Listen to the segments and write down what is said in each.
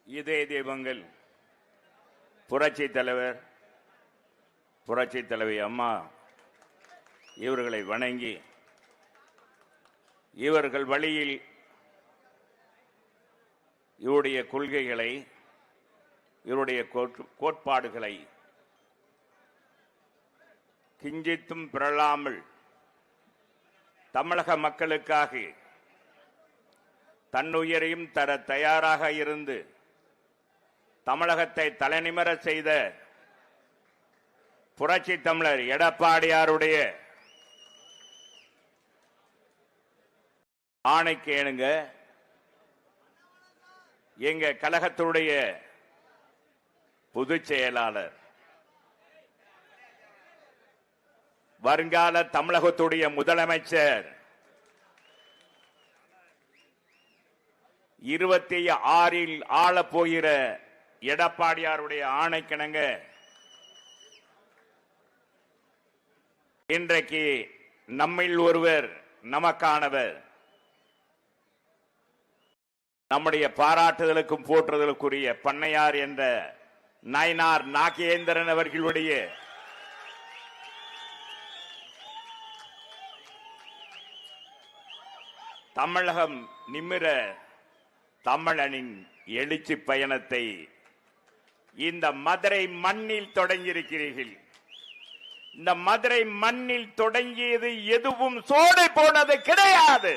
இதே தெய்வங்கள் புரட்சி தலைவர் புரட்சி தலைவி அம்மா இவர்களை வணங்கி இவர்கள் வழியில் இவருடைய கொள்கைகளை இவருடைய கோட்பாடுகளை கிஞ்சித்தும் பிறழாமல் தமிழக மக்களுக்காக தன்னுயிரையும் தர தயாராக இருந்து தமிழகத்தை தலைநிமிர செய்த புரட்சி தமிழர் எடப்பாடியாருடைய ஆணைக்கு ஏனுங்க எங்க கழகத்துடைய பொதுச் செயலாளர் வருங்கால தமிழகத்துடைய முதலமைச்சர் 26 ஆளப் போகிற எடப்பாடியாருடைய ஆணைக்கிணங்க இன்றைக்கு நம்மில் ஒருவர் நமக்கானவர் நம்முடைய பாராட்டுதலுக்கும் போற்றுதலுக்குரிய பண்ணையார் என்ற நயினார் நாகேந்திரன் அவர்களுடைய தமிழகம் நிமிர தமிழனின் எழுச்சி பயணத்தை இந்த மதுரை மண்ணில் தொடங்கியிருக்கிறீர்கள். இந்த மதுரை மண்ணில் தொடங்கியது எதுவும் சோடை போனது கிடையாது.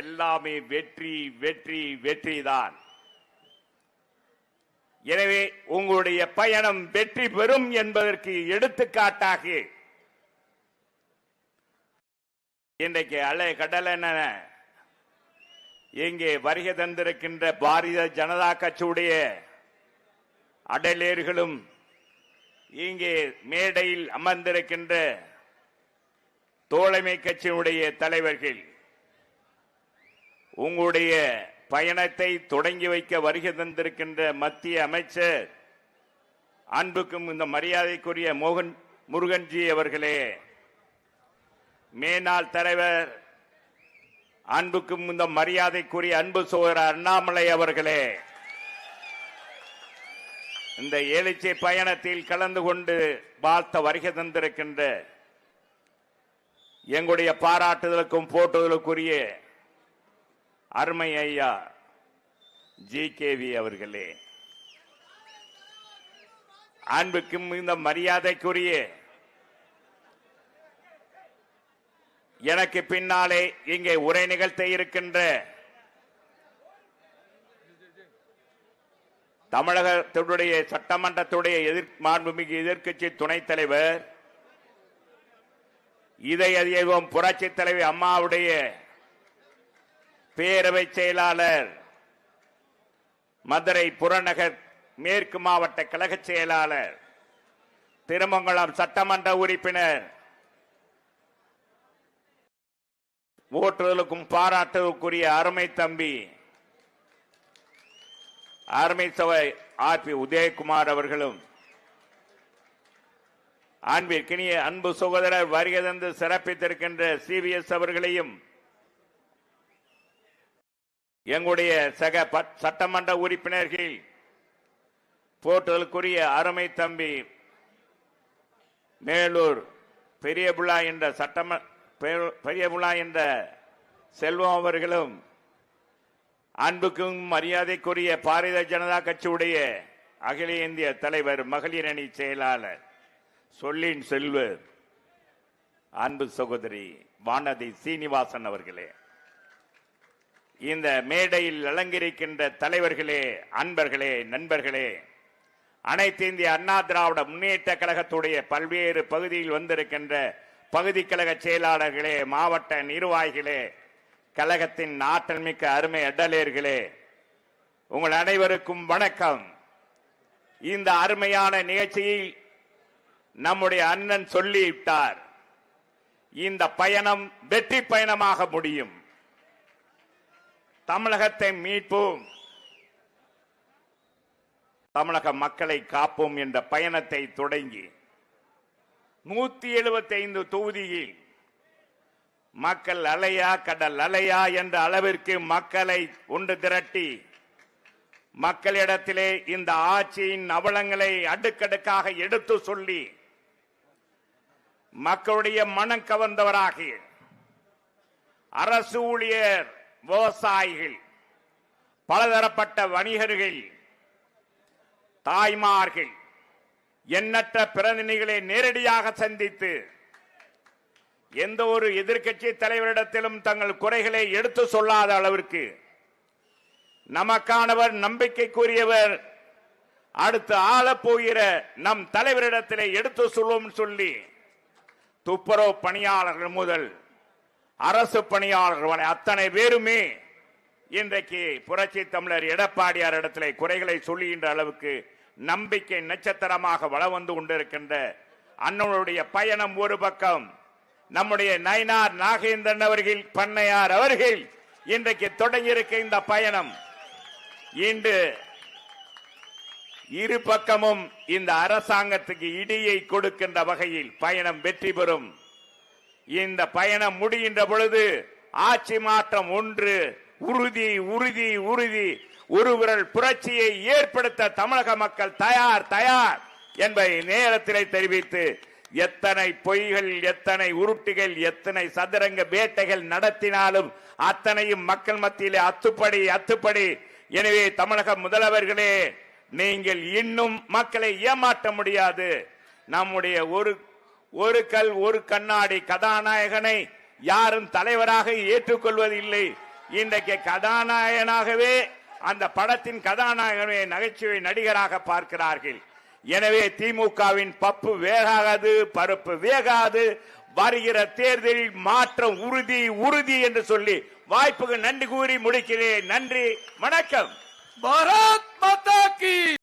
எல்லாமே வெற்றி வெற்றி வெற்றிதான். எனவே உங்களுடைய பயணம் வெற்றி பெறும் என்பதற்கு எடுத்துக்காட்டாக இன்றைக்கு அலை கடலென இங்கே வருகை தந்திருக்கின்ற பாரதிய ஜனதா கட்சியுடைய அடலேர்களும் இங்கே மேடையில் அமர்ந்திருக்கின்ற தோழமை கட்சியினுடைய தலைவர்கள் உங்களுடைய பயணத்தை தொடங்கி வைக்க வருகை தந்திருக்கின்ற மத்திய அமைச்சர் அன்புக்கும் இந்த மரியாதைக்குரிய முருகன்ஜி அவர்களே, மேனாள் தலைவர் அன்புக்கும் இந்த மரியாதைக்குரிய அன்பு சகோதரர் அண்ணாமலை அவர்களே, இந்த எழுச்சி பயணத்தில் கலந்து கொண்டு வாழ்த்த வருகை தந்திருக்கின்ற எங்களுடைய பாராட்டுதலுக்கும் போட்டுதலுக்குரிய அருமை ஐயா ஜி.கே.வி. அவர்களே, அன்புக்கும் இந்த மரியாதைக்குரிய எனக்கு பின்னாலே இங்கே உரை நிகழ்த்த இருக்கின்ற தமிழகத்துடைய சட்டமன்றத்துடைய மாண்புமிகு எதிர்க்கட்சி துணைத் தலைவர் இதயம் புரட்சி தலைவி அம்மாவுடைய பேரவை செயலாளர் மதுரை புறநகர் மேற்கு மாவட்ட கழக செயலாளர் திருமங்கலம் சட்டமன்ற உறுப்பினர் ஓட்டுதலுக்கும் பாராட்டுதலுக்குரிய அருமை தம்பி அருமை சபை ஆர்.பி. உதயகுமார் அவர்களும் அன்பிற்கினிய அன்பு சகோதரர் வருகை தந்து சிறப்பித்திருக்கின்ற சி.வி.எஸ். அவர்களையும் எங்களுடைய சக சட்டமன்ற உறுப்பினர்கள் போட்டுதலுக்குரிய அருமை தம்பி மேலூர் பெரியபுள்ளா என்ற செல்வம் அவர்களும் அன்புக்கும் மரியாதைக்குரிய பாரதிய ஜனதா கட்சியுடைய அகில இந்திய தலைவர் மகளிர் அணி செயலாளர் சொல்லின் செல்வர் அன்பு சகோதரி வானதி சீனிவாசன் அவர்களே, இந்த மேடையில் அலங்கரிக்கின்ற தலைவர்களே, அன்பர்களே, நண்பர்களே, அனைத்து இந்திய அண்ணா திராவிட முன்னேற்ற கழகத்துடைய பல்வேறு பகுதியில் வந்திருக்கின்ற பகுதி கழக செயலாளர்களே, மாவட்ட நிர்வாகிகளே, கழகத்தின் ஆற்றல் மிக்க அருமை அடலேர்களே, உங்கள் அனைவருக்கும் வணக்கம். இந்த அருமையான நிகழ்ச்சியில் நம்முடைய அண்ணன் சொல்லிவிட்டார், இந்த பயணம் வெற்றி பயணமாக முடியும். தமிழகத்தை மீட்போம், தமிழக மக்களை காப்போம் என்ற பயணத்தை தொடங்கி 175 தொகுதியில் மக்கள் அலையா கடல் அலையா என்ற அளவிற்கு மக்களை ஒன்று திரட்டி மக்களிடத்திலே இந்த ஆட்சியின் அவலங்களை அடுக்கடுக்காக எடுத்து சொல்லி மக்களுடைய மனம் கவர்ந்தவராக அரசு ஊழியர், விவசாயிகள், பலதரப்பட்ட வணிகர்கள், தாய்மார்கள், எண்ணற்ற பிரதிநிதிகளை நேரடியாக சந்தித்து எந்த ஒரு எதிர்க்கட்சி தலைவரிடத்திலும் தங்கள் குறைகளை எடுத்து சொல்லாத அளவிற்கு நமக்கானவர், நம்பிக்கைக்குரியவர், அடுத்து ஆளப்போகிற நம் தலைவரிடத்திலே எடுத்து சொல்லும் சொல்லி துப்புரவு பணியாளர்கள் முதல் அரசு பணியாளர்கள் வரை அத்தனை பேருமே இன்றைக்கு புரட்சி தமிழர் எடப்பாடியார் இடத்திலே குறைகளை சொல்லுகின்ற அளவுக்கு நம்பிக்கை நட்சத்திரமாக வளம் வந்து கொண்டிருக்கின்ற அண்ணனுடைய பயணம் ஒரு பக்கம், நம்முடைய நயினார் நாகேந்திரன் அவர்கள், பண்ணையார் அவர்கள் இன்றைக்கு தொடங்கியிருக்க இந்த பயணம் இன்று இரு பக்கமும் இந்த அரசாங்கத்துக்கு இடியை கொடுக்கின்ற வகையில் பயணம் வெற்றி பெறும். இந்த பயணம் முடிகின்ற பொழுது ஆட்சி மாற்றம் ஒன்று உறுதி உறுதி உறுதி, ஒரு விரல் புரட்சியை ஏற்படுத்த தமிழக மக்கள் தயார் தயார் என்பதை நேரத்திலே தெரிவித்து, எத்தனை பொய்கள், எத்தனை உருட்டுகள், எத்தனை சதுரங்க வேட்டைகள் நடத்தினாலும் அத்தனையும் மக்கள் மத்தியிலே அத்துப்படி அத்துப்படி. எனவே தமிழக முதல்வர்களே, நீங்கள் இன்னும் மக்களை ஏமாற்ற முடியாது. நம்முடைய ஒரு கல் ஒரு கண்ணாடி கதாநாயகனை யாரும் தலைவராக ஏற்றுக்கொள்வதில்லை. இன்றைக்கு கதாநாயகனாகவே அந்த படத்தின் கதாநாயகனை நகைச்சுவை நடிகராக பார்க்கிறார்கள். எனவே திமுகவின் பப்பு வேகாது, பருப்பு வேகாது. வருகிற தேர்தலில் மாற்றம் உறுதி உறுதி என்று சொல்லி வாய்ப்புக்கு நன்றி கூறி முடிக்கிறேன். நன்றி, வணக்கம். பாரத் மாதா கி